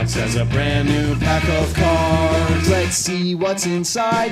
box has a brand new pack of cards. Let's see what's inside.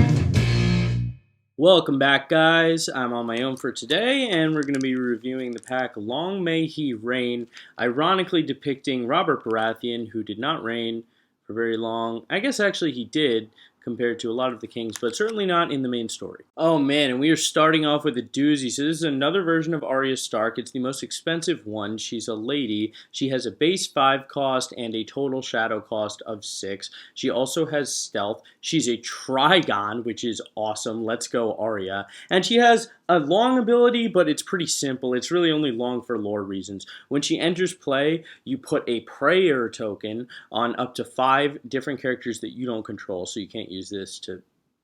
Welcome back, guys. I'm on my own for today, and we're going to be reviewing the pack Long May He Reign, ironically depicting Robert Baratheon, who did not reign for very long. I guess actually he did, compared to a lot of the kings, but certainly not in the main story. Oh man, and we are starting off with a doozy. So this is another version of Aria Stark. It's the most expensive one. She's a lady. She has a base 5 cost and a total shadow cost of 6. She also has stealth. She's a Trigon, which is awesome. Let's go, Aria. And she has a long ability, but it's pretty simple. It's really only long for lore reasons. When she enters play, you put a prayer token on up to 5 different characters that you don't control, so you can't use this to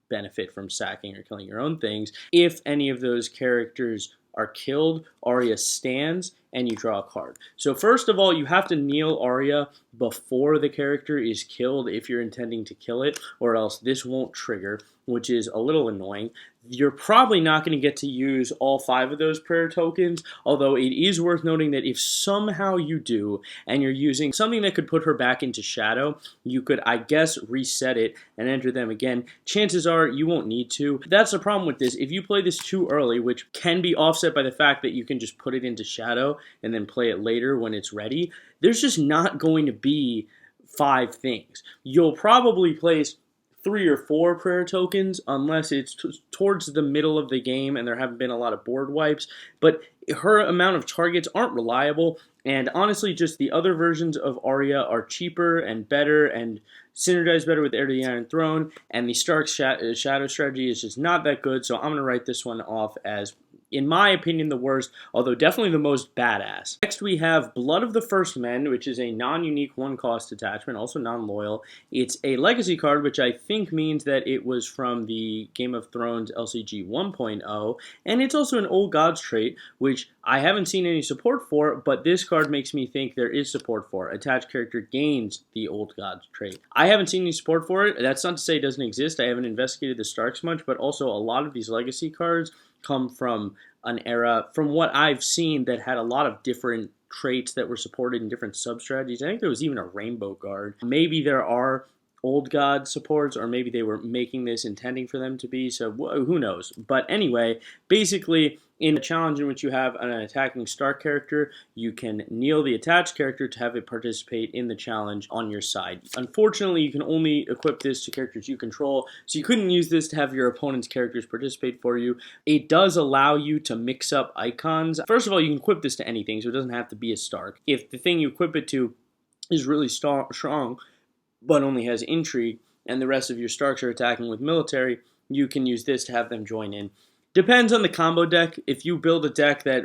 benefit from sacking or killing your own things. If any of those characters are killed, Aria stands and you draw a card. So first of all, you have to kneel Aria before the character is killed if you're intending to kill it, or else this won't trigger, which is a little annoying. You're probably not going to get to use all 5 of those prayer tokens, although it is worth noting that if somehow you do, and you're using something that could put her back into shadow, you could, I guess, reset it and enter them again. Chances are you won't need to. That's the problem with this. If you play this too early, which can be offset by the fact that you can just put it into shadow and then play it later when it's ready, there's just not going to be 5 things. You'll probably place 3 or 4 prayer tokens unless it's towards the middle of the game and there haven't been a lot of board wipes, but her amount of targets aren't reliable, and honestly just the other versions of Aria are cheaper and better and synergize better with Heir to the Iron Throne, and the Stark Shadow strategy is just not that good, so I'm going to write this one off as, in my opinion, the worst, although definitely the most badass. Next we have Blood of the First Men, which is a non-unique 1-cost attachment, also non-loyal. It's a legacy card, which I think means that it was from the Game of Thrones LCG 1.0, and it's also an Old Gods trait, which I haven't seen any support for, but this card makes me think there is support for. Attached character gains the Old Gods trait. I haven't seen any support for it. That's not to say it doesn't exist. I haven't investigated the Starks much, but also a lot of these legacy cards come from an era, from what I've seen, that had a lot of different traits that were supported in different sub-strategies. I think there was even a Rainbow Guard. Maybe there are Old God supports, or maybe they were making this intending for them to be, so who knows. But anyway, basically, in a challenge in which you have an attacking Stark character, you can kneel the attached character to have it participate in the challenge on your side. Unfortunately, you can only equip this to characters you control, so you couldn't use this to have your opponent's characters participate for you. It does allow you to mix up icons. First of all, you can equip this to anything, so it doesn't have to be a Stark. If the thing you equip it to is really strong, but only has intrigue, and the rest of your Starks are attacking with military, you can use this to have them join in. Depends on the combo deck. If you build a deck that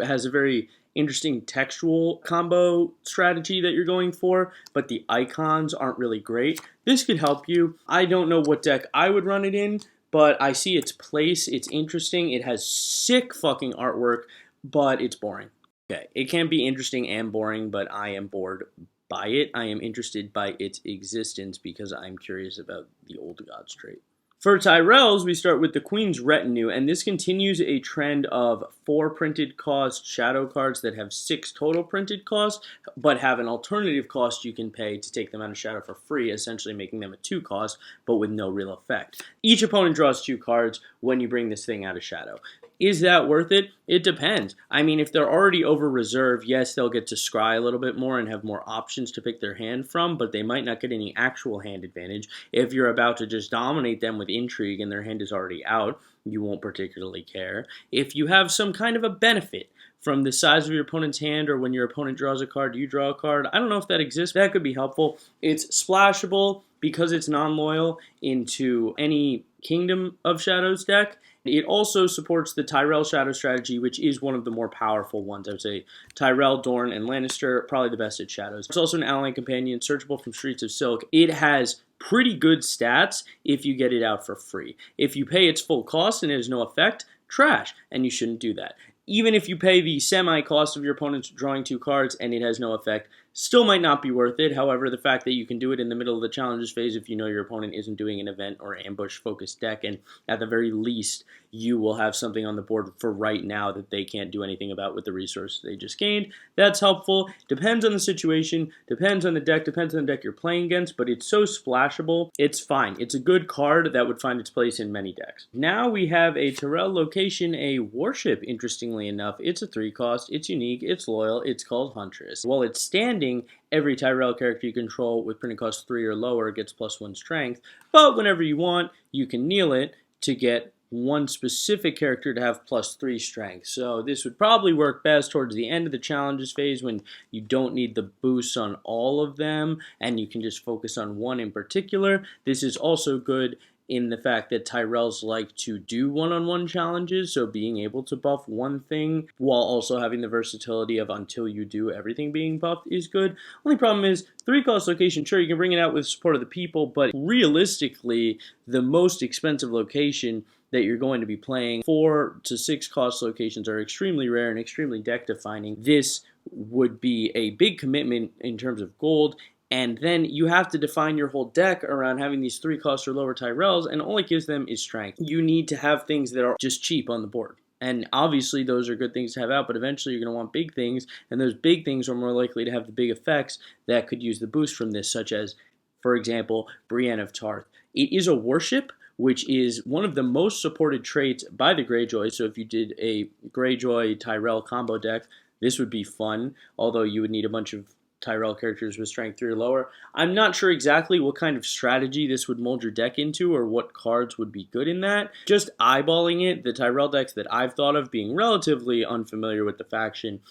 has a very interesting textual combo strategy that you're going for, but the icons aren't really great, this could help you. I don't know what deck I would run it in, but I see its place. It's interesting. It has sick fucking artwork, but it's boring. Okay, it can be interesting and boring, but I am bored by it. I am interested by its existence because I'm curious about the Old Gods trait. For Tyrells, we start with the Queens Retinue, and this continues a trend of 4 printed cost shadow cards that have 6 total printed cost, but have an alternative cost you can pay to take them out of shadow for free, essentially making them a 2 cost, but with no real effect. Each opponent draws 2 cards when you bring this thing out of shadow. Is that worth it? It depends. I mean, if they're already over reserve, yes, they'll get to scry a little bit more and have more options to pick their hand from, but they might not get any actual hand advantage. If you're about to just dominate them with intrigue and their hand is already out, you won't particularly care. If you have some kind of a benefit from the size of your opponent's hand, or when your opponent draws a card, you draw a card, I don't know if that exists. That could be helpful. It's splashable because it's non-loyal into any Kingdom of Shadows deck. It also supports the Tyrell Shadow strategy, which is one of the more powerful ones. I would say Tyrell, Dorne, and Lannister, probably the best at Shadows. It's also an ally companion, searchable from Streets of Silk. It has pretty good stats if you get it out for free. If you pay its full cost and it has no effect, trash, and you shouldn't do that. Even if you pay the semi-cost of your opponent's drawing 2 cards and it has no effect, still might not be worth it. However, the fact that you can do it in the middle of the challenges phase if you know your opponent isn't doing an event or ambush-focused deck, and at the very least, you will have something on the board for right now that they can't do anything about with the resources they just gained. That's helpful. Depends on the situation, depends on the deck, depends on the deck you're playing against, but it's so splashable, it's fine. It's a good card that would find its place in many decks. Now we have a Tyrell location, a warship, interestingly enough. It's a 3-cost, it's unique, it's loyal, it's called Huntress. While it's standing, every Tyrell character you control with printing cost 3 or lower gets +1 strength, but whenever you want, you can kneel it to get one specific character to have +3 strength. So this would probably work best towards the end of the challenges phase when you don't need the boosts on all of them and you can just focus on one in particular. This is also good in the fact that Tyrells like to do one-on-one challenges, so being able to buff one thing while also having the versatility of until you do everything being buffed is good. Only problem is 3-cost location, sure, you can bring it out with support of the people, but realistically, the most expensive location that you're going to be playing, 4 to 6 cost locations are extremely rare and extremely deck defining. This would be a big commitment in terms of gold, and then you have to define your whole deck around having these 3-cost or lower Tyrells, and all it gives them is strength. You need to have things that are just cheap on the board. And obviously those are good things to have out, but eventually you're going to want big things, and those big things are more likely to have the big effects that could use the boost from this, such as, for example, Brienne of Tarth. It is a warship, which is one of the most supported traits by the Greyjoy, so if you did a Greyjoy-Tyrell combo deck, this would be fun, although you would need a bunch of Tyrell characters with strength 3 or lower. I'm not sure exactly what kind of strategy this would mold your deck into or what cards would be good in that. Just eyeballing it, the Tyrell decks that I've thought of, being relatively unfamiliar with the faction,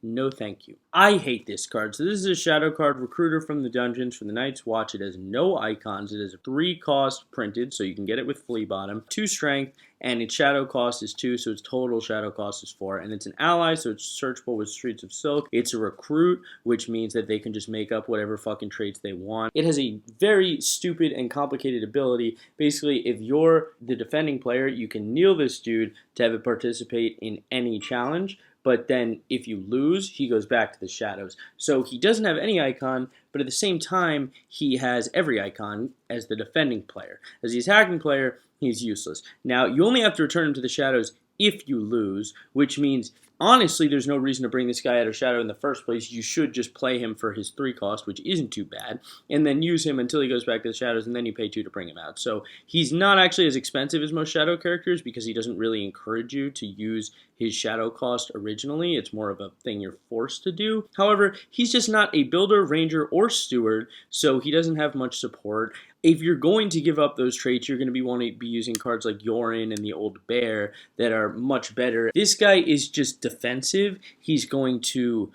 no thank you. I hate this card. So this is a shadow card, Recruiter from the Dungeons for the Night's Watch. It has no icons. It is a 3-cost printed, so you can get it with Flea Bottom, 2 strength, and its shadow cost is 2, so its total shadow cost is 4. And it's an ally, so it's searchable with Streets of Silk. It's a recruit, which means that they can just make up whatever fucking traits they want. It has a very stupid and complicated ability. Basically, if you're the defending player, you can kneel this dude to have it participate in any challenge. But then if you lose, he goes back to the shadows. So he doesn't have any icon, but at the same time, he has every icon as the defending player. As the attacking player, he's useless. Now, you only have to return him to the shadows if you lose, which means, honestly, there's no reason to bring this guy out of shadow in the first place. You should just play him for his 3-cost, which isn't too bad, and then use him until he goes back to the shadows, and then you pay 2 to bring him out. So he's not actually as expensive as most shadow characters because he doesn't really encourage you to use his shadow cost originally. It's more of a thing you're forced to do. However, he's just not a builder, ranger, or steward, so he doesn't have much support. If you're going to give up those traits, you're going to be wanting to be using cards like Yoren and the Old Bear that are much better. This guy is just defensive. He's going to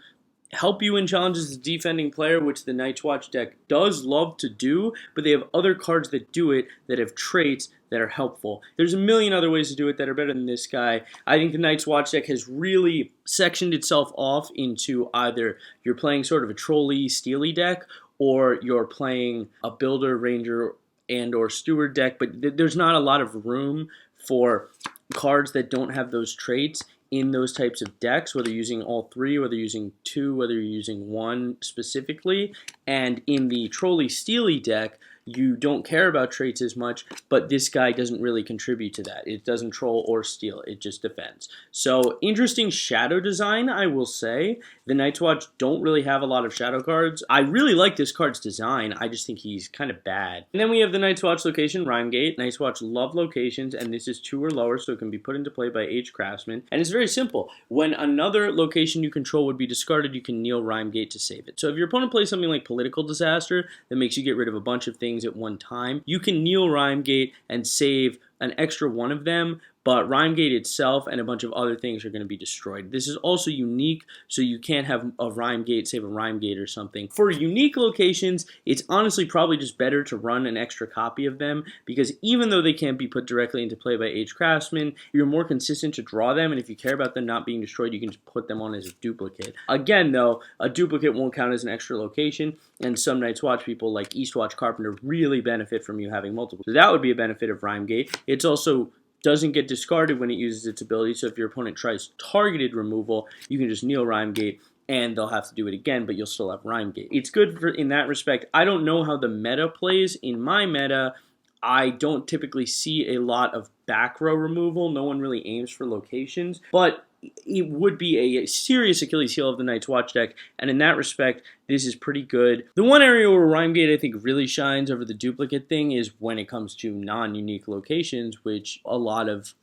help you in challenges as a defending player, which the Night's Watch deck does love to do, but they have other cards that do it that have traits that are helpful. There's a million other ways to do it that are better than this guy. I think the Night's Watch deck has really sectioned itself off into either you're playing sort of a trolley, steely deck, or you're playing a builder, ranger, and or steward deck, but there's not a lot of room for cards that don't have those traits in those types of decks, whether you're using all 3, whether you're using 2, whether you're using 1 specifically. And in the trolley steely deck, you don't care about traits as much, but this guy doesn't really contribute to that. It doesn't troll or steal, it just defends. So, interesting shadow design, I will say. The Night's Watch don't really have a lot of shadow cards. I really like this card's design, I just think he's kind of bad. And then we have the Night's Watch location, Rhymegate. Night's Watch love locations, and this is 2 or lower, so it can be put into play by aged craftsmen. And it's very simple. When another location you control would be discarded, you can kneel Rhymegate to save it. So if your opponent plays something like Political Disaster that makes you get rid of a bunch of things at one time, you can kneel Rhymegate and save an extra one of them, but Rhymegate itself and a bunch of other things are going to be destroyed. This is also unique, so you can't have a Rhymegate save a Rhymegate or something. For unique locations, it's honestly probably just better to run an extra copy of them, because even though they can't be put directly into play by aged craftsmen, you're more consistent to draw them, and if you care about them not being destroyed, you can just put them on as a duplicate. Again, though, a duplicate won't count as an extra location, and some Night's Watch people like Eastwatch Carpenter really benefit from you having multiple. So that would be a benefit of Rhymegate. It's also doesn't get discarded when it uses its ability, so if your opponent tries targeted removal, you can just kneel Rhymegate and they'll have to do it again, but you'll still have Rhyme Gate. It's good in that respect. I don't know how the meta plays. In my meta, I don't typically see a lot of back row removal. No one really aims for locations, but it would be a serious Achilles heel of the Night's Watch deck, and in that respect, this is pretty good. The one area where Rhyme Gate I think really shines over the duplicate thing is when it comes to non-unique locations, which a lot of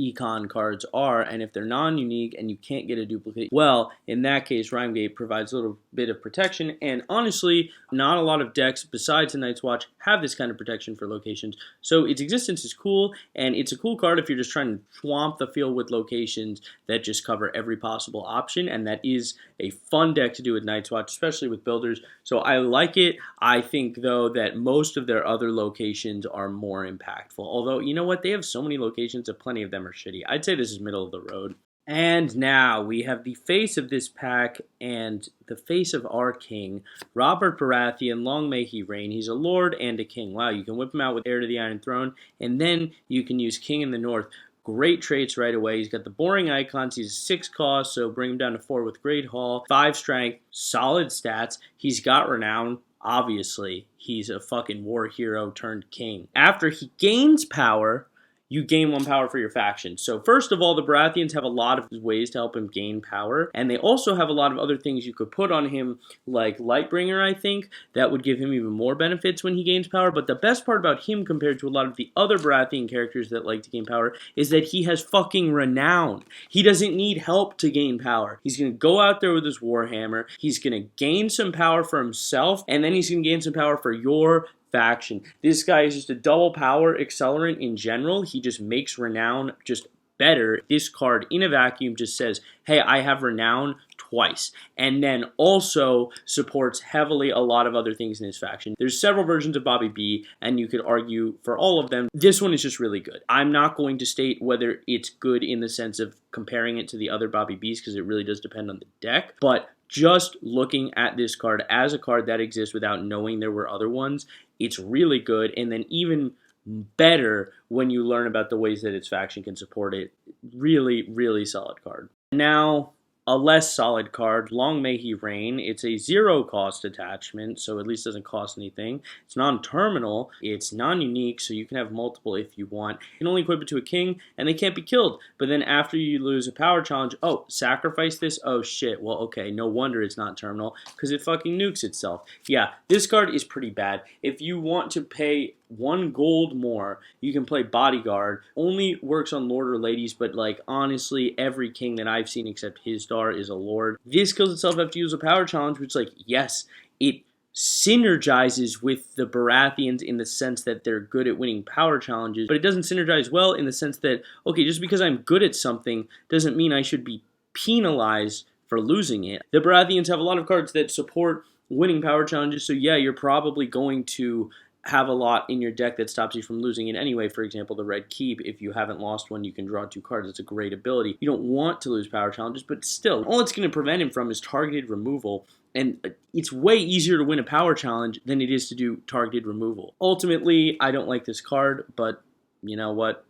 econ cards are, and if they're non-unique and you can't get a duplicate, well, in that case, Rhyme Gate provides a little bit of protection, and honestly, not a lot of decks besides the Night's Watch have this kind of protection for locations, so its existence is cool, and it's a cool card if you're just trying to swamp the field with locations that just cover every possible option, and that is a fun deck to do with Night's Watch, especially with builders, so I like it. I think, though, that most of their other locations are more impactful, although, you know what, they have so many locations that plenty of them are shitty. I'd say this is middle of the road. And now we have the face of this pack and the face of our king, Robert Baratheon. Long may he reign. He's a lord and a king. Wow, you can whip him out with Heir to the Iron Throne, and then you can use King in the North. Great traits right away. He's got the boring icons. He's a 6 cost, so bring him down to 4 with Great Hall. 5 strength, solid stats. He's got renown. Obviously, he's a fucking war hero turned king. After he gains power, you gain 1 power for your faction. So first of all, the Baratheons have a lot of ways to help him gain power, and they also have a lot of other things you could put on him, like Lightbringer, I think. That would give him even more benefits when he gains power, but the best part about him compared to a lot of the other Baratheon characters that like to gain power is that he has fucking renown. He doesn't need help to gain power. He's going to go out there with his Warhammer, he's going to gain some power for himself, and then he's going to gain some power for your faction. This guy is just a double power accelerant in general. He just makes renown just better. This card in a vacuum just says, hey, I have renown twice, and then also supports heavily a lot of other things in his faction. There's several versions of Bobby B, and you could argue for all of them. This one is just really good. I'm not going to state whether it's good in the sense of comparing it to the other Bobby Bs, because it really does depend on the deck, but just looking at this card as a card that exists without knowing there were other ones, it's really good, and then even better when you learn about the ways that its faction can support it. Really, really solid card. Now, a less solid card, Long May He Reign. It's a 0 cost attachment, so at least doesn't cost anything. It's non-terminal, it's non-unique, so you can have multiple if you want. You can only equip it to a king, and they can't be killed. But then after you lose a power challenge, oh, sacrifice this? Oh shit, well okay, no wonder it's not terminal, because it fucking nukes itself. Yeah, this card is pretty bad. If you want to pay 1 gold more, you can play Bodyguard. Only works on Lord or Ladies, but like honestly, every king that I've seen except his star is a Lord. This kills itself after you use a power challenge, which like, yes, it synergizes with the Baratheons in the sense that they're good at winning power challenges, but it doesn't synergize well in the sense that, okay, just because I'm good at something doesn't mean I should be penalized for losing it. The Baratheons have a lot of cards that support winning power challenges, so yeah, you're probably going to have a lot in your deck that stops you from losing it anyway. For example, the Red Keep. If you haven't lost one, you can draw 2 cards. It's a great ability. You don't want to lose power challenges, but still, all it's going to prevent him from is targeted removal. And it's way easier to win a power challenge than it is to do targeted removal. Ultimately, I don't like this card, but you know what?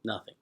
Nothing.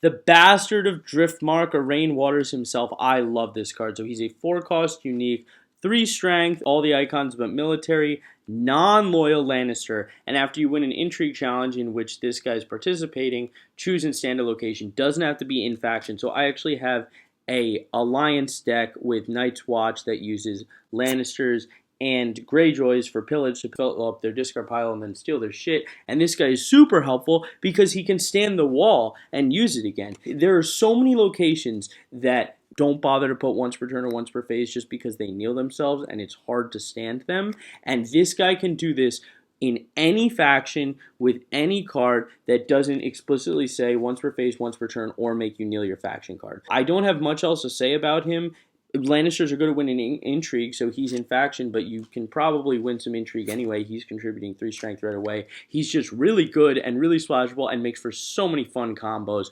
The Bastard of Driftmark, Rain Waters himself. I love this card. So he's a 4 cost unique, 3 strength, all the icons but military, non-loyal Lannister, and after you win an intrigue challenge in which this guy's participating, choose and stand a location. Doesn't have to be in faction. So I actually have a alliance deck with Night's Watch that uses Lannisters and Greyjoys for pillage to fill up their discard pile and then steal their shit. And this guy is super helpful because he can stand the wall and use it again. There are so many locations that don't bother to put once per turn or once per phase just because they kneel themselves and it's hard to stand them. And this guy can do this in any faction with any card that doesn't explicitly say once per phase, once per turn, or make you kneel your faction card. I don't have much else to say about him. Lannisters are good at winning intrigue, so he's in faction, but you can probably win some intrigue anyway. He's contributing 3 strength right away. He's just really good and really splashable and makes for so many fun combos.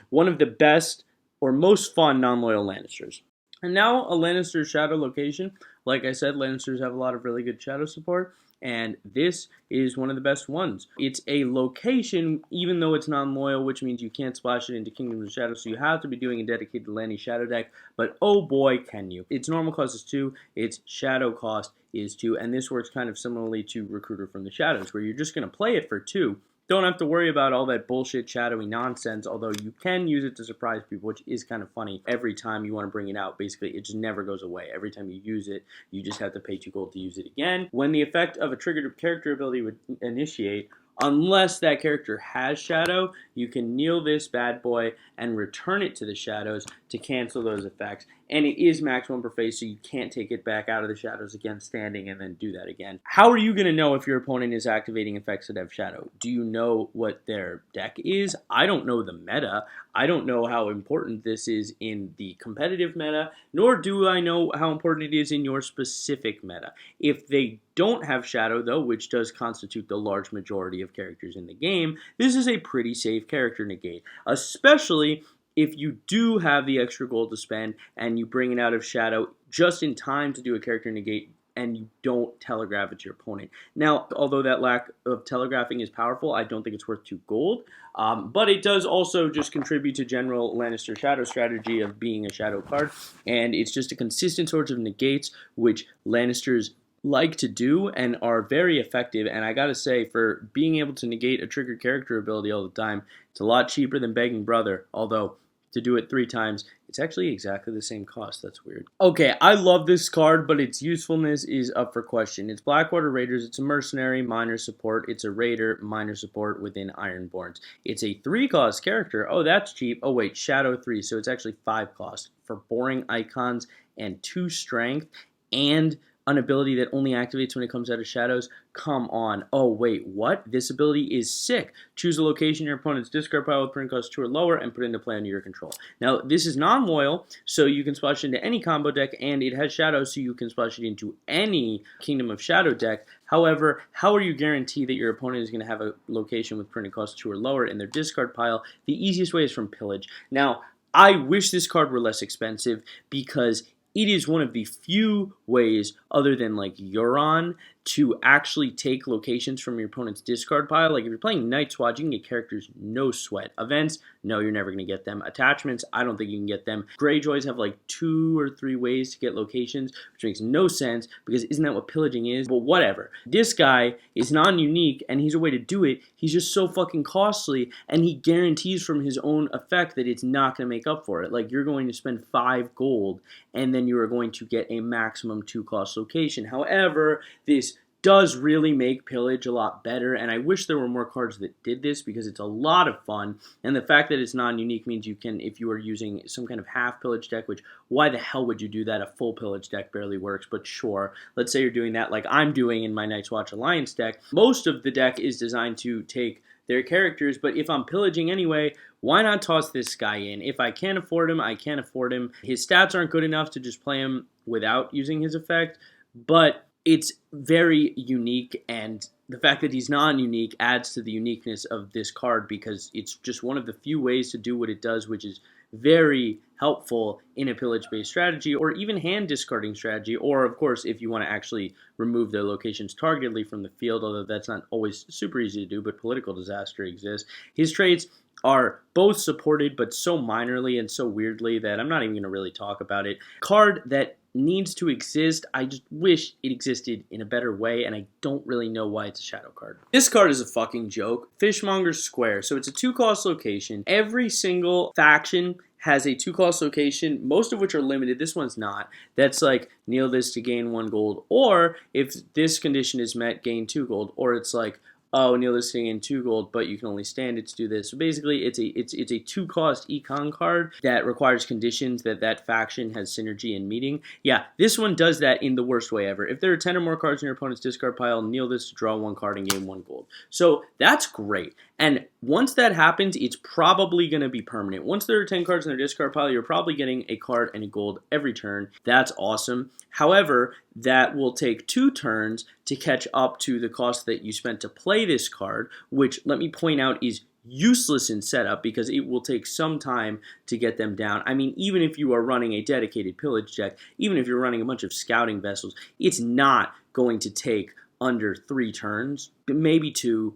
One of the best or most fun non-loyal Lannisters. And now a Lannister Shadow location. Like I said, Lannisters have a lot of really good Shadow support, and this is one of the best ones. It's a location, even though it's non-loyal, which means you can't splash it into Kingdoms of Shadow, so you have to be doing a dedicated Lanny Shadow deck, but oh boy, can you. Its normal cost is 2, its Shadow cost is 2, and this works kind of similarly to Recruiter from the Shadows, where you're just going to play it for 2, don't have to worry about all that bullshit shadowy nonsense, although you can use it to surprise people, which is kind of funny. Every time you want to bring it out, basically, it just never goes away. Every time you use it, you just have to pay 2 gold to use it again. When the effect of a triggered character ability would initiate, unless that character has Shadow, you can kneel this bad boy and return it to the Shadows to cancel those effects. And it is max 1 per phase, so you can't take it back out of the Shadows again standing and then do that again. How are you going to know if your opponent is activating effects that have Shadow? Do you know what their deck is? I don't know the meta. I don't know how important this is in the competitive meta, nor do I know how important it is in your specific meta. If they don't have Shadow, though, which does constitute the large majority of characters in the game, this is a pretty safe character negate, especially if you do have the extra gold to spend and you bring it out of Shadow just in time to do a character negate and you don't telegraph it to your opponent. Now, although that lack of telegraphing is powerful, I don't think it's worth 2 gold. But it does also just contribute to general Lannister Shadow strategy of being a Shadow card. And it's just a consistent source of negates, which Lannisters like to do and are very effective. And I gotta say, for being able to negate a triggered character ability all the time, it's a lot cheaper than Begging Brother. Although, to do it 3 times, it's actually exactly the same cost. That's weird. Okay, I love this card, but its usefulness is up for question. It's Blackwater Raiders. It's a mercenary, minor support. It's a raider, minor support within Ironborns. It's a 3-cost character. Oh, that's cheap. Oh, wait, Shadow 3, so it's actually 5 cost for boring icons and 2 strength and an ability that only activates when it comes out of Shadows. Come on. Oh, wait, what? This ability is sick. Choose a location in your opponent's discard pile with print cost 2 or lower and put it into play under your control. Now, this is non-loyal, so you can splash it into any combo deck, and it has Shadow, so you can splash it into any Kingdom of Shadow deck. However, how are you guaranteed that your opponent is going to have a location with printed cost 2 or lower in their discard pile? The easiest way is from Pillage. Now, I wish this card were less expensive because it is one of the few ways, other than like Euron, to actually take locations from your opponent's discard pile. Like if you're playing Night's Watch, you can get characters no sweat. Events, no, you're never going to get them. Attachments, I don't think you can get them. Greyjoys have like 2 or 3 ways to get locations, which makes no sense because isn't that what pillaging is? But whatever. This guy is non-unique and he's a way to do it. He's just so fucking costly and he guarantees from his own effect that it's not going to make up for it. Like you're going to spend 5 gold and then you are going to get a maximum 2-cost location. However, this does really make Pillage a lot better, and I wish there were more cards that did this because it's a lot of fun, and the fact that it's non-unique means you can, if you are using some kind of half Pillage deck, which why the hell would you do that? A full Pillage deck barely works, but sure, let's say you're doing that like I'm doing in my Night's Watch Alliance deck. Most of the deck is designed to take their characters, but if I'm pillaging anyway, why not toss this guy in? If I can't afford him, I can't afford him. His stats aren't good enough to just play him without using his effect, but it's very unique, and the fact that he's non-unique adds to the uniqueness of this card because it's just one of the few ways to do what it does, which is very helpful in a pillage-based strategy or even hand discarding strategy, or of course if you want to actually remove their locations targetedly from the field, although that's not always super easy to do, but political disaster exists. His traits are both supported but so minorly and so weirdly that I'm not even going to really talk about it. Card that needs to exist. I just wish it existed in a better way, and I don't really know why it's a shadow card. This card is a fucking joke. Fishmongers Square. So it's a 2-cost location. Every single faction has a 2-cost location, most of which are limited. This one's not. That's like, kneel this to gain 1 gold, or if this condition is met, gain 2 gold, or it's like, oh, kneel this thing in 2 gold, but you can only stand it to do this. So basically, it's a 2-cost econ card that requires conditions that faction has synergy in meeting. Yeah, this one does that in the worst way ever. If there are 10 or more cards in your opponent's discard pile, kneel this to draw 1 card and gain 1 gold. So that's great. And once that happens, it's probably going to be permanent. Once there are 10 cards in their discard pile, you're probably getting a card and a gold every turn. That's awesome. However, that will take 2 turns to catch up to the cost that you spent to play this card, which, let me point out, is useless in setup because it will take some time to get them down. I mean, even if you are running a dedicated pillage deck, even if you're running a bunch of scouting vessels, it's not going to take under 3 turns, maybe 2,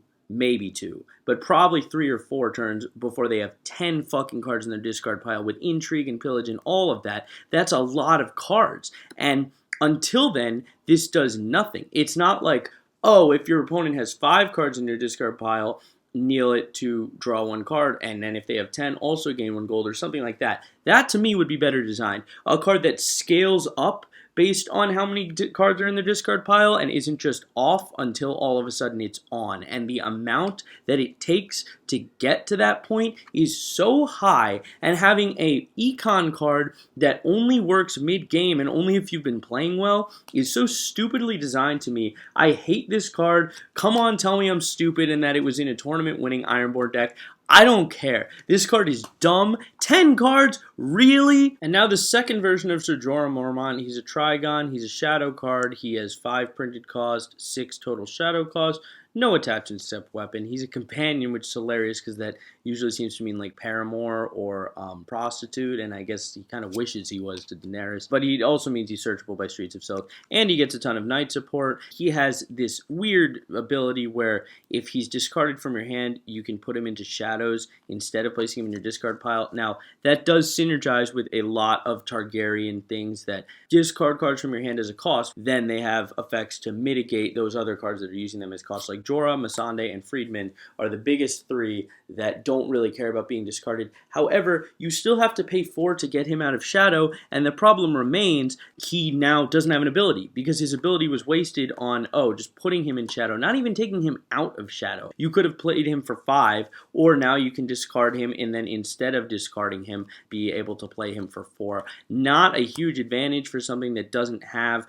but probably 3 or 4 turns before they have 10 fucking cards in their discard pile with intrigue and pillage and all of that. That's a lot of cards. And until then, this does nothing. It's not like, oh, if your opponent has 5 cards in your discard pile, kneel it to draw 1 card, and then if they have 10, also gain 1 gold or something like that. That to me would be better designed. A card that scales up based on how many cards are in the discard pile and isn't just off until all of a sudden it's on. And the amount that it takes to get to that point is so high, and having a econ card that only works mid-game and only if you've been playing well is so stupidly designed to me. I hate this card. Come on, tell me I'm stupid and that it was in a tournament-winning Ironborn deck. I don't care. This card is dumb. 10 cards? Really? And now the second version of Sir Jorah Mormont. He's a Trigon. He's a shadow card. He has 5 printed cost, 6 total shadow cost. No attachment step weapon. He's a companion, which is hilarious because that usually seems to mean like paramour or prostitute, and I guess he kind of wishes he was to Daenerys. But he also means he's searchable by Streets of Silk, and he gets a ton of knight support. He has this weird ability where if he's discarded from your hand, you can put him into shadows instead of placing him in your discard pile. Now, that does synergize with a lot of Targaryen things that discard cards from your hand as a cost, then they have effects to mitigate those other cards that are using them as costs, like Jorah, Missandei, and Friedman are the biggest 3 that don't really care about being discarded. However, you still have to pay 4 to get him out of Shadow, and the problem remains he now doesn't have an ability because his ability was wasted on, just putting him in Shadow, not even taking him out of Shadow. You could have played him for 5, or now you can discard him and then instead of discarding him, be able to play him for 4. Not a huge advantage for something that doesn't have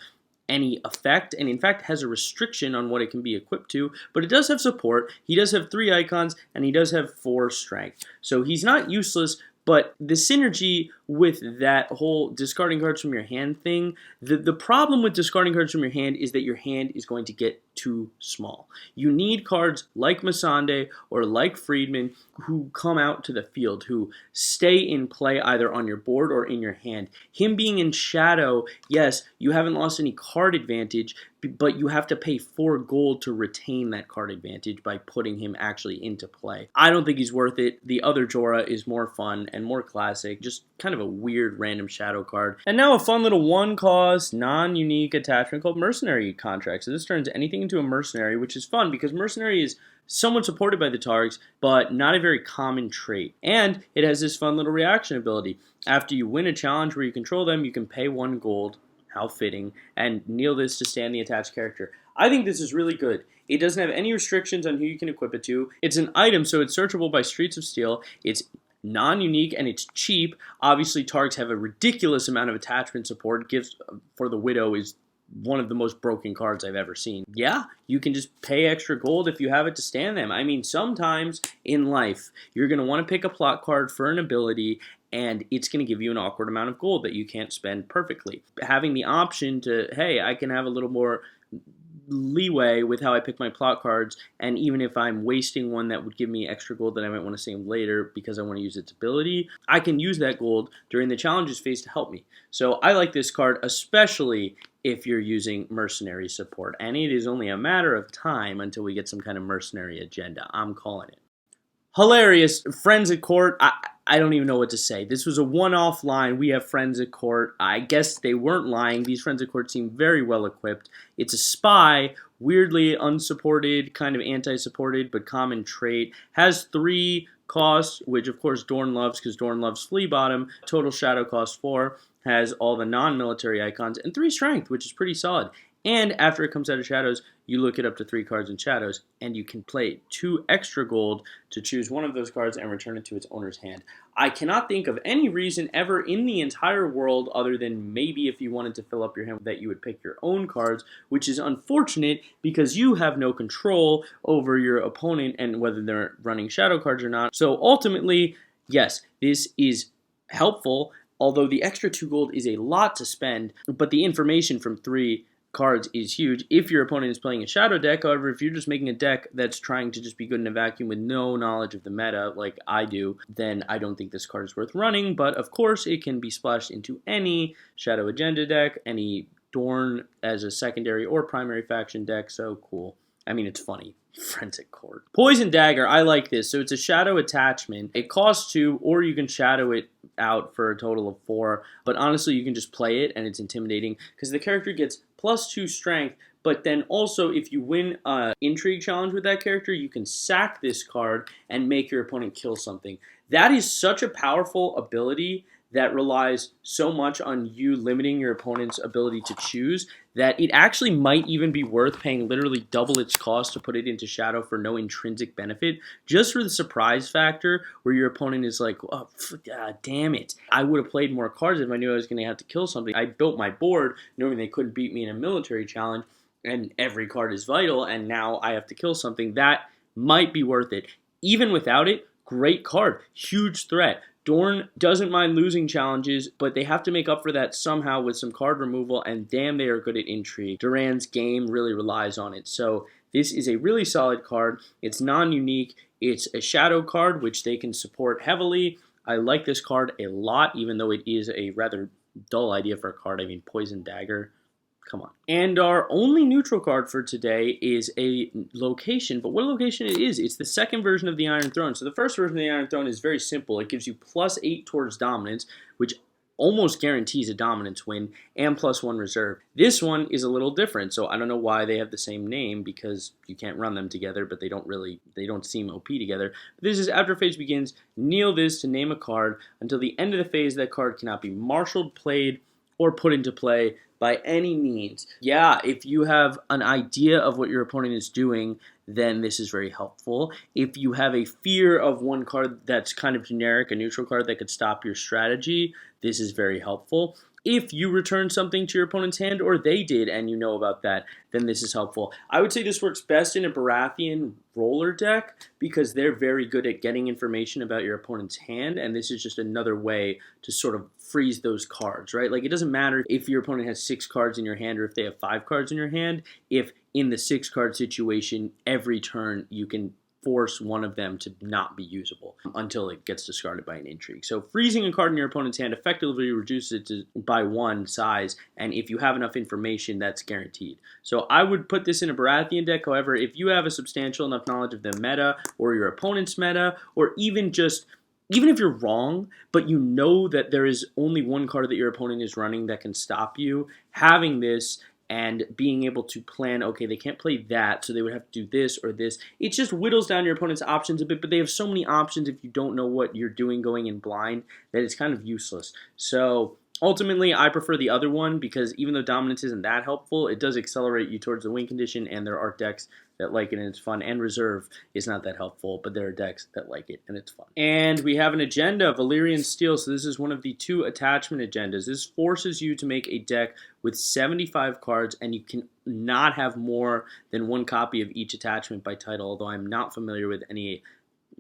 any effect, and in fact has a restriction on what it can be equipped to, but it does have support. He does have 3 icons, and he does have 4 strength. So he's not useless, but the synergy with that whole discarding cards from your hand thing, the problem with discarding cards from your hand is that your hand is going to get too small. You need cards like Missandei or like Friedman who come out to the field, who stay in play either on your board or in your hand. Him being in Shadow, yes, you haven't lost any card advantage, but you have to pay 4 gold to retain that card advantage by putting him actually into play. I don't think he's worth it. The other Jorah is more fun and more classic, just kind of a weird random shadow card. And now a fun little 1-cost, non-unique attachment called Mercenary Contract. So this turns anything into a mercenary, which is fun because mercenary is somewhat supported by the Targs, but not a very common trait. And it has this fun little reaction ability. After you win a challenge where you control them, you can pay 1 gold. How fitting, and kneel this to stand the attached character. I think this is really good. It doesn't have any restrictions on who you can equip it to. It's an item, so it's searchable by Streets of Steel. It's non-unique and it's cheap. Obviously, Targs have a ridiculous amount of attachment support. Gifts for the Widow is one of the most broken cards I've ever seen. Yeah, you can just pay extra gold if you have it to stand them. I mean, sometimes in life, you're going to want to pick a plot card for an ability, and it's going to give you an awkward amount of gold that you can't spend perfectly. Having the option to, hey, I can have a little more leeway with how I pick my plot cards, and even if I'm wasting one that would give me extra gold that I might want to save later because I want to use its ability, I can use that gold during the challenges phase to help me. So I like this card, especially if you're using mercenary support, and it is only a matter of time until we get some kind of mercenary agenda. I'm calling it. Hilarious. Friends at court. I don't even know what to say. This was a one-off line. We have friends at court. I guess they weren't lying. These friends at court seem very well equipped. It's a spy, weirdly unsupported, kind of anti-supported, but common trait. Has 3 costs, which of course Dorne loves because Dorne loves Flea Bottom. Total shadow cost 4. Has all the non-military icons, and 3 strength, which is pretty solid. And after it comes out of Shadows, you look it up to 3 cards in Shadows, and you can play 2 extra gold to choose one of those cards and return it to its owner's hand. I cannot think of any reason ever in the entire world, other than maybe if you wanted to fill up your hand, that you would pick your own cards, which is unfortunate because you have no control over your opponent and whether they're running shadow cards or not. So ultimately, yes, this is helpful, although the extra 2 gold is a lot to spend, but the information from 3 cards is huge if your opponent is playing a Shadow deck. However, if you're just making a deck that's trying to just be good in a vacuum with no knowledge of the meta like I do, then I don't think this card is worth running. But of course, it can be splashed into any Shadow Agenda deck, any Dorn as a secondary or primary faction deck, so cool. I mean, it's funny. Forensic Court. Poison Dagger, I like this. So it's a Shadow attachment. It costs 2, or you can Shadow it out for a total of 4. But honestly, you can just play it, and it's intimidating because the character gets +2 strength. But then also, if you win an Intrigue challenge with that character, you can sack this card and make your opponent kill something. That is such a powerful ability that relies so much on you limiting your opponent's ability to choose that it actually might even be worth paying literally double its cost to put it into Shadow for no intrinsic benefit, just for the surprise factor where your opponent is like, oh, damn it. I would have played more cards if I knew I was going to have to kill something. I built my board knowing they couldn't beat me in a military challenge, and every card is vital, and now I have to kill something. That might be worth it. Even without it, great card, huge threat. Dorn doesn't mind losing challenges, but they have to make up for that somehow with some card removal, and damn, they are good at Intrigue. Duran's game really relies on it, so this is a really solid card. It's non-unique. It's a Shadow card, which they can support heavily. I like this card a lot, even though it is a rather dull idea for a card. I mean, Poison Dagger. Come on. And our only neutral card for today is a location, but what location it is? It's the second version of the Iron Throne. So the first version of the Iron Throne is very simple. It gives you +8 towards dominance, which almost guarantees a dominance win, and +1 reserve. This one is a little different, so I don't know why they have the same name, because you can't run them together, but they don't seem OP together. But this is after phase begins, kneel this to name a card. Until the end of the phase, that card cannot be marshaled, played, or put into play by any means. Yeah, if you have an idea of what your opponent is doing, then this is very helpful. If you have a fear of one card that's kind of generic, a neutral card that could stop your strategy, this is very helpful. If you return something to your opponent's hand, or they did, and you know about that, then this is helpful. I would say this works best in a Baratheon roller deck because they're very good at getting information about your opponent's hand, and this is just another way to sort of freeze those cards, right? Like, it doesn't matter if your opponent has 6 cards in your hand or if they have 5 cards in your hand, if in the 6-card situation, every turn you can force one of them to not be usable until it gets discarded by an Intrigue. So freezing a card in your opponent's hand effectively reduces it by 1 size, and if you have enough information, that's guaranteed. So I would put this in a Baratheon deck. However, if you have a substantial enough knowledge of the meta or your opponent's meta, or even if you're wrong, but you know that there is only one card that your opponent is running that can stop you, having this and being able to plan, okay, they can't play that, so they would have to do this or this. It just whittles down your opponent's options a bit, but they have so many options if you don't know what you're doing going in blind that it's kind of useless. So ultimately, I prefer the other one because even though dominance isn't that helpful, it does accelerate you towards the win condition, and there are decks that like it and it's fun. And reserve is not that helpful, but there are decks that like it and it's fun. And we have an agenda, Valyrian Steel. So this is one of the 2 attachment agendas. This forces you to make a deck with 75 cards, and you can not have more than 1 copy of each attachment by title, although I'm not familiar with any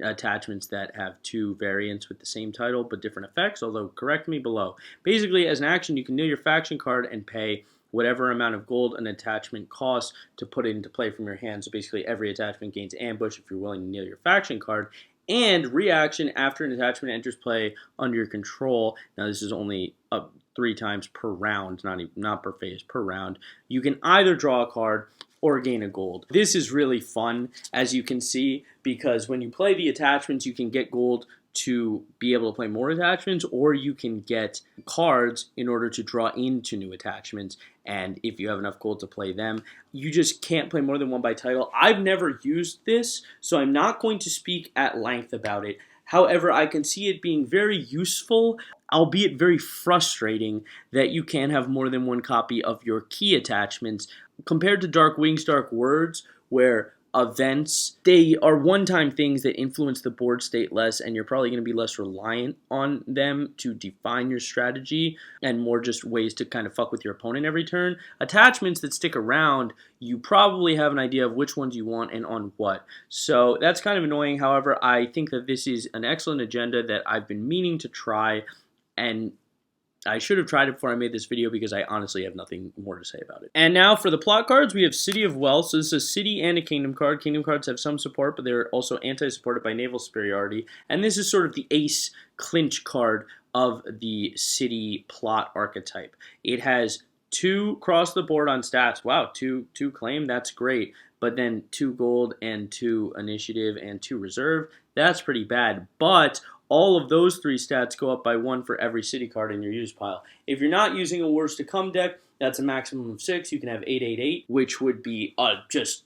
attachments that have 2 variants with the same title but different effects, although correct me below. Basically, as an action, you can kneel your faction card and pay whatever amount of gold an attachment costs to put it into play from your hand. So basically, every attachment gains ambush if you're willing to kneel your faction card. And reaction after an attachment enters play under your control. Now, this is only up 3 times per round, not per phase, per round. You can either draw a card or gain a gold. This is really fun, as you can see, because when you play the attachments, you can get gold to be able to play more attachments, or you can get cards in order to draw into new attachments, and if you have enough gold to play them, you just can't play more than 1 by title. I've never used this, so I'm not going to speak at length about it. However, I can see it being very useful, albeit very frustrating, that you can have more than 1 copy of your key attachments, compared to Dark Wings, Dark Words, where events, they are one-time things that influence the board state less, and you're probably going to be less reliant on them to define your strategy and more just ways to kind of fuck with your opponent every turn. Attachments that stick around, you probably have an idea of which ones you want and on what. So that's kind of annoying. However, I think that this is an excellent agenda that I've been meaning to try, and I should have tried it before I made this video because I honestly have nothing more to say about it. And now for the plot cards, we have City of Wealth. So this is a city and a kingdom card. Kingdom cards have some support, but they're also anti-supported by naval superiority. And this is sort of the ace clinch card of the city plot archetype. It has 2 cross the board on stats. Wow, 2 claim, that's great. But then 2 gold and 2 initiative and 2 reserve. That's pretty bad. But all of those 3 stats go up by 1 for every city card in your use pile. If you're not using a Wars to Come deck, that's a maximum of 6. You can have 888, which would be just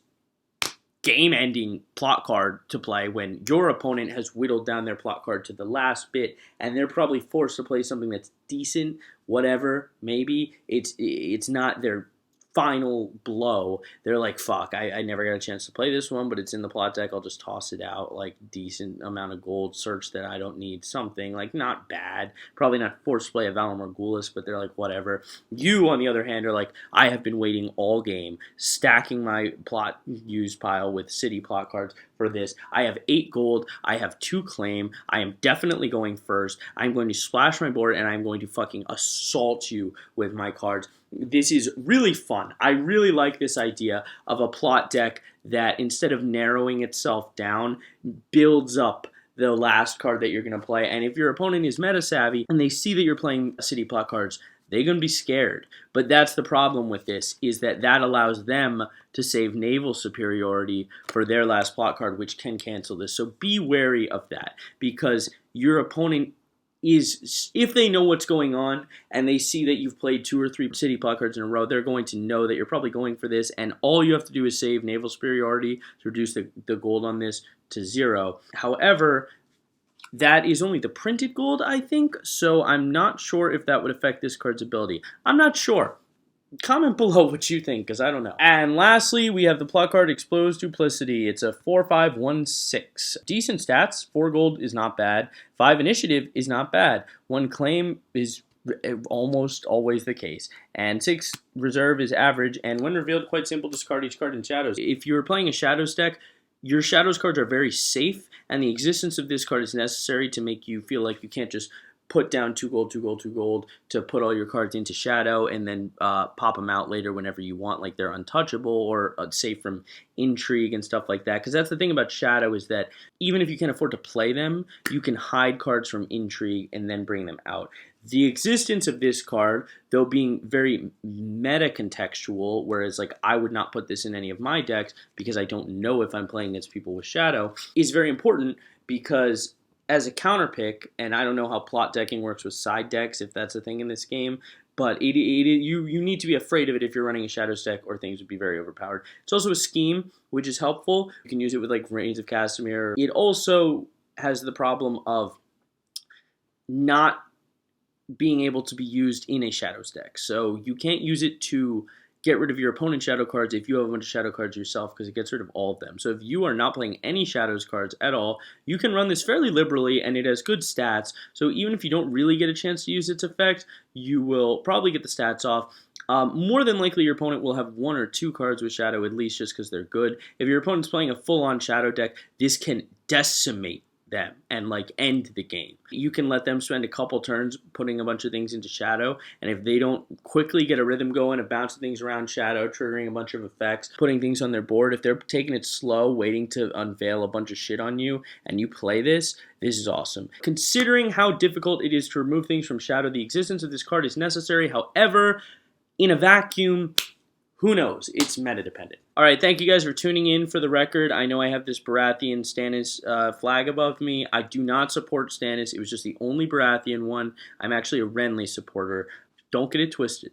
game-ending plot card to play when your opponent has whittled down their plot card to the last bit, and they're probably forced to play something that's decent, whatever, maybe. It's not their final blow. They're like, fuck, I never got a chance to play this one, but it's in the plot deck, I'll just toss it out, like decent amount of gold, search that I don't need, something, like not bad, probably not forced play of Valar Morghulis, but they're like, whatever. You, on the other hand, are like, I have been waiting all game, stacking my plot use pile with city plot cards for this. I have 8 gold, I have 2 claim, I am definitely going first, I'm going to splash my board, and I'm going to fucking assault you with my cards. This is really fun. I really like this idea of a plot deck that, instead of narrowing itself down, builds up the last card that you're going to play. And if your opponent is meta savvy and they see that you're playing city plot cards, they're going to be scared. But that's the problem with this, is that allows them to save naval superiority for their last plot card, which can cancel this. So be wary of that, because your opponent is, if they know what's going on and they see that you've played 2 or 3 city plot cards in a row, they're going to know that you're probably going for this, and all you have to do is save naval superiority to reduce the gold on this to 0. However, that is only the printed gold, I think, so I'm not sure if that would affect this card's ability. I'm not sure. Comment below what you think, because I don't know. And lastly, we have the plot card Exposed Duplicity. It's a 4/5/1/6. Decent stats. 4 gold is not bad. 5 initiative is not bad. 1 claim is almost always the case. And 6 reserve is average. And when revealed, quite simple, discard each card in Shadows. If you're playing a Shadows deck, your Shadows cards are very safe, and the existence of this card is necessary to make you feel like you can't just put down 2 gold, 2 gold, 2 gold to put all your cards into Shadow and then pop them out later whenever you want, like they're untouchable or safe from intrigue and stuff like that. Because that's the thing about Shadow, is that even if you can't afford to play them, you can hide cards from intrigue and then bring them out. The existence of this card, though being very meta-contextual, whereas like I would not put this in any of my decks because I don't know if I'm playing against people with Shadow, is very important because as a counter pick, and I don't know how plot decking works with side decks, if that's a thing in this game, but you need to be afraid of it if you're running a Shadows deck, or things would be very overpowered. It's also a scheme, which is helpful. You can use it with like Reigns of Castamere. It also has the problem of not being able to be used in a Shadows deck. So you can't use it to get rid of your opponent's Shadow cards if you have a bunch of Shadow cards yourself, because it gets rid of all of them. So if you are not playing any Shadows cards at all, you can run this fairly liberally, and it has good stats. So even if you don't really get a chance to use its effect, you will probably get the stats off. More than likely, your opponent will have 1 or 2 cards with Shadow at least, just because they're good. If your opponent's playing a full-on Shadow deck, this can decimate them and like end the game. You can let them spend a couple turns putting a bunch of things into Shadow, and if they don't quickly get a rhythm going of bouncing things around Shadow, triggering a bunch of effects, putting things on their board, if they're taking it slow, waiting to unveil a bunch of shit on you, and you play this is awesome. Considering how difficult it is to remove things from Shadow, the existence of this card is necessary. However, in a vacuum, who knows? It's meta dependent. All right, thank you guys for tuning in. For the record, I know I have this Baratheon Stannis flag above me. I do not support Stannis. It was just the only Baratheon one. I'm actually a Renly supporter. Don't get it twisted.